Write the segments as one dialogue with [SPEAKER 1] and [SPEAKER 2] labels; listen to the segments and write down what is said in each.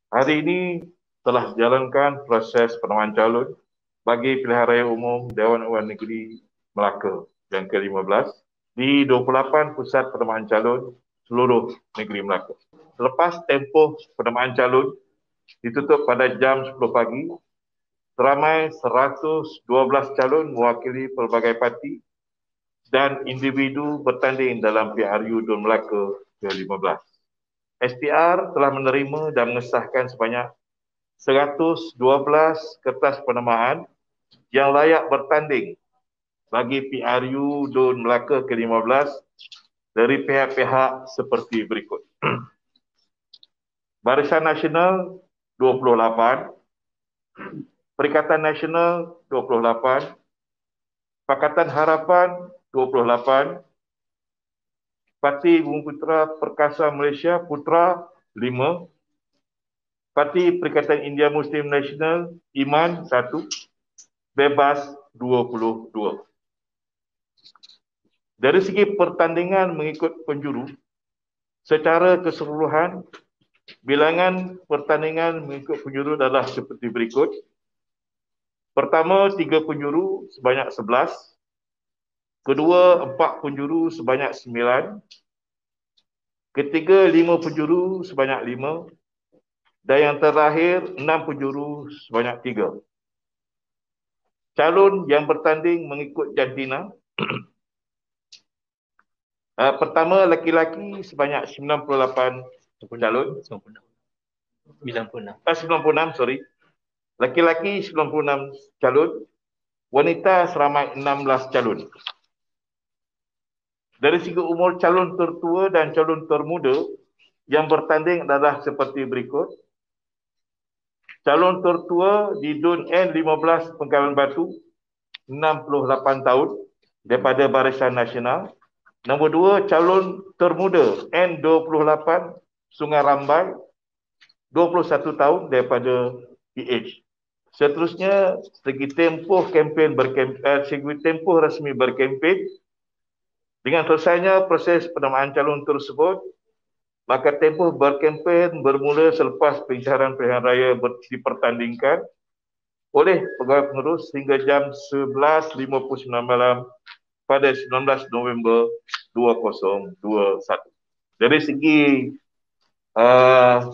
[SPEAKER 1] Hari ini telah dijalankan proses penamaan calon bagi pilihan raya umum Dewan Undangan Negeri Melaka yang ke-15 di 28 pusat penamaan calon seluruh negeri Melaka. Selepas tempoh penamaan calon ditutup pada jam 10 pagi, seramai 112 calon mewakili pelbagai parti dan individu bertanding dalam PRU Dun Melaka ke-15. SPR telah menerima dan mengesahkan sebanyak 112 kertas penamaan yang layak bertanding bagi PRU Dun Melaka ke-15 dari pihak-pihak seperti berikut. Barisan Nasional 28, Perikatan Nasional 28, Pakatan Harapan 28, Parti Bumi Putera Perkasa Malaysia Putra 5, Parti Perikatan India Muslim Nasional Iman 1, Bebas 22. Dari segi pertandingan mengikut penjuru, secara keseluruhan, bilangan pertandingan mengikut penjuru adalah seperti berikut. Pertama, 3 penjuru sebanyak 11. Kedua, 4 penjuru sebanyak 9. Ketiga, 5 penjuru sebanyak 5. Dan yang terakhir, 6 penjuru sebanyak 3. Calon yang bertanding mengikut jantina. Pertama, laki-laki sebanyak 98 calon. 96, sorry. Laki-laki 96 calon, wanita seramai 16 calon. Dari segi umur calon tertua dan calon termuda yang bertanding adalah seperti berikut. Calon tertua di Dun N15 Pengkalan Batu 68 tahun daripada Barisan Nasional. Nombor 2, calon termuda N28 Sungai Rambai 21 tahun daripada PH. Seterusnya, segi tempoh resmi berkempen, dengan selesainya proses penamaan calon tersebut, maka tempoh berkempen bermula selepas pencarian pilihan raya dipertandingkan oleh pegawai pengurus hingga jam 11.59 malam pada 19 November 2021. Dari segi 3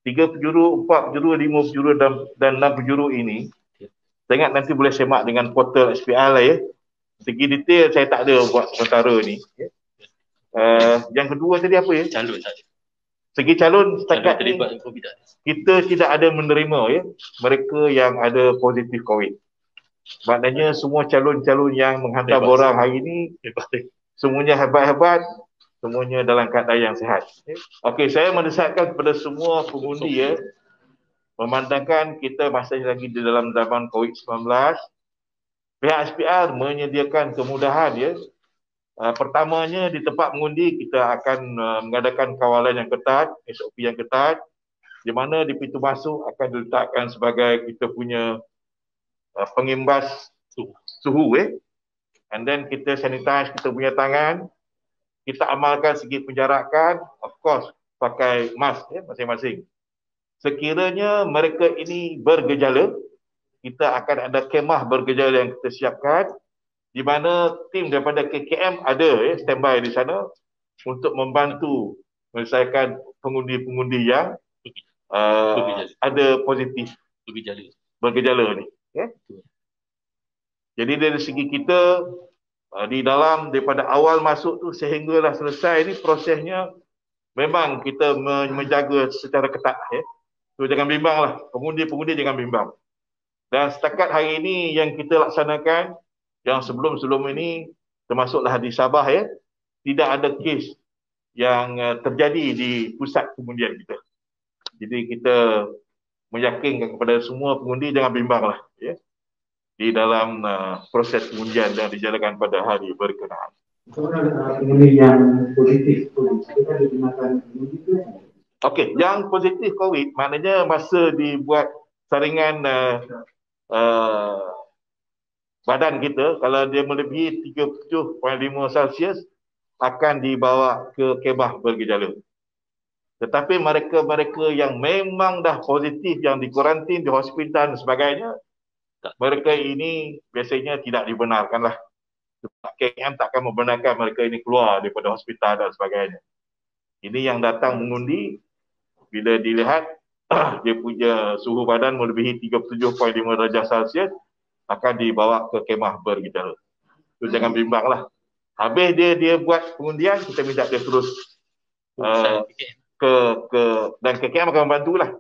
[SPEAKER 1] penjuru, 4 penjuru, 5 penjuru dan 6 penjuru ini, saya ingat nanti boleh semak dengan portal SPR lah ya. Segi detail saya tak ada buat sementara ni. Yang kedua tadi apa ya?
[SPEAKER 2] Calon.
[SPEAKER 1] Segi calon setakat ni kita tidak ada menerima ya mereka yang ada positif COVID. Maknanya semua calon-calon yang menghantar borang hari ini semuanya hebat-hebat, semuanya dalam keadaan yang sihat. Okey, saya mendesatkan kepada semua pengundi ya, memandangkan kita masih lagi di dalam zaman COVID-19, pihak SPR menyediakan kemudahan ya. Pertamanya di tempat mengundi kita akan mengadakan kawalan yang ketat, SOP yang ketat, di mana di pintu masuk akan diletakkan sebagai kita punya pengimbas suhu and then kita sanitize kita punya tangan, kita amalkan segi penjarakan, of course pakai mask ya masing-masing. Sekiranya mereka ini bergejala, kita akan ada kemah bergejala yang kita siapkan, di mana tim daripada KKM ada standby di sana untuk membantu menyelesaikan pengundi-pengundi yang ada positif bergejala ni. Jadi dari segi kita di dalam daripada awal masuk tu sehinggalah selesai ni prosesnya memang kita menjaga secara ketat ya. So jangan bimbang lah, pengundi-pengundi jangan bimbang. Dan setakat hari ini yang kita laksanakan, yang sebelum-sebelum ini termasuklah di Sabah ya, tidak ada kes yang terjadi di pusat pengundian kita. Jadi kita meyakinkan kepada semua pengundi jangan bimbang lah ya, di dalam proses pengundian yang dijalankan pada hari berkenaan.
[SPEAKER 3] Pengundi yang positif pun, kita digunakan pengundi itu.
[SPEAKER 1] Okey, yang positif COVID maknanya masa dibuat saringan badan kita, kalau dia melebihi 37.5 Celsius akan dibawa ke kemah bergejala. Tetapi mereka-mereka yang memang dah positif, yang dikuarantin di hospital dan sebagainya, mereka ini biasanya tidak dibenarkan lah. KM takkan membenarkan mereka ini keluar daripada hospital dan sebagainya. Ini yang datang mengundi, bila dilihat dia punya suhu badan melebihi 37.5 darjah Celsius, akan dibawa ke kemah bergejala. Itu jangan bimbang lah. Habis dia buat pengundian, kita minta dia terus ke dan KKM akan membantulah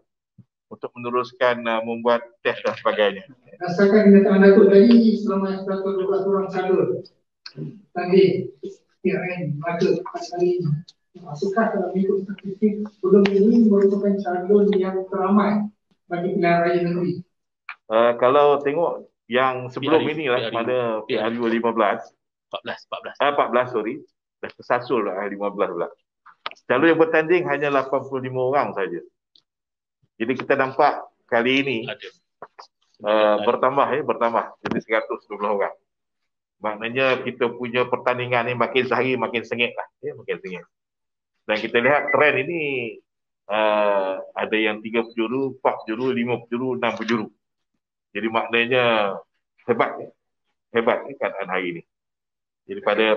[SPEAKER 1] untuk meneruskan membuat test dan sebagainya.
[SPEAKER 3] Rasakan kenyataan Datuk tadi selama 112 orang calon tadi PRN maka kali ini masukkan dalam minggu statistik belum ini merupakan calon yang teramat bagi pilihan raya negeri.
[SPEAKER 1] Kalau tengok yang sebelum ini lah, pada PRU 15 14 sorry, dah tersasul lah 15 pula. Calon yang bertanding hanya 85 orang saja. Jadi kita nampak kali ini bertambah jadi 120 orang. Maknanya kita punya pertandingan ni makin sehari makin sengit lah, makin sengit. Dan kita lihat trend ini ada yang 3 penjuru, 4 penjuru, 5 penjuru, 6 penjuru. Jadi maknanya hebat keadaan hari ini. Jadi pada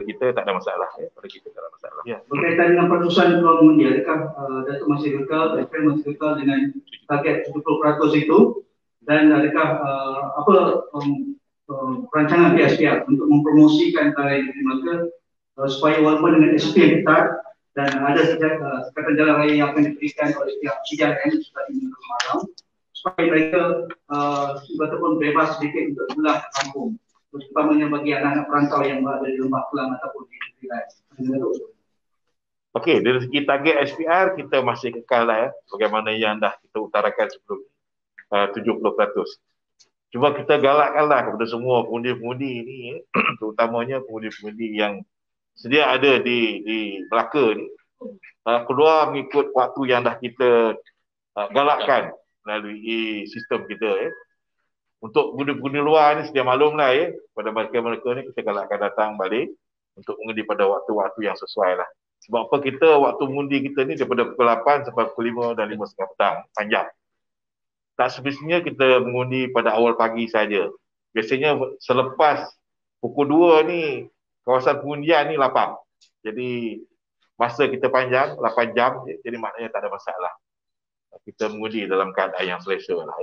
[SPEAKER 1] kita tak ada masalah, pada kita tak ada masalah.
[SPEAKER 3] Berkaitan dengan peratusan keluar mengundi, adakah Datuk masih kekal, FM masih kekal dengan target 70% itu, dan adakah perancangan PSPR untuk mempromosikan tarikh ini, maka supaya walaupun dengan SOP yang ketat dan ada sekatan jalan raya yang akan diberikan oleh pihak CJRN seperti Minggu Malam, supaya mereka betul-betul bebas sedikit untuk pulang ke kampung, terutamanya bagi anak-anak perantau yang berada di Lembah Kelang ataupun di negeri lain.
[SPEAKER 1] Okey, dari segi target SPR kita masih kekal lah, bagaimana yang dah kita utarakan sebelum 70%. Cuma kita galakkanlah kepada semua pengundi-pengundi ini, terutamanya pengundi-pengundi yang sedia ada di Melaka ni, keluar mengikut waktu yang dah kita galakkan melalui sistem kita. Untuk pengundi-pengundi luar ni sedia maklum lah, pada mereka-mereka ni kita galakkan datang balik untuk mengundi pada waktu-waktu yang sesuai lah. Sebab apa kita waktu mengundi kita ni daripada pukul 8 sampai pukul 5 dan 5.30 petang, panjang. Tak semestinya kita mengundi pada awal pagi saja. Biasanya selepas pukul 2 ni kawasan pengundian ni lapang. Jadi masa kita panjang 8 jam, jadi maknanya tak ada masalah. Kita mengundi dalam keadaan yang selesa lah.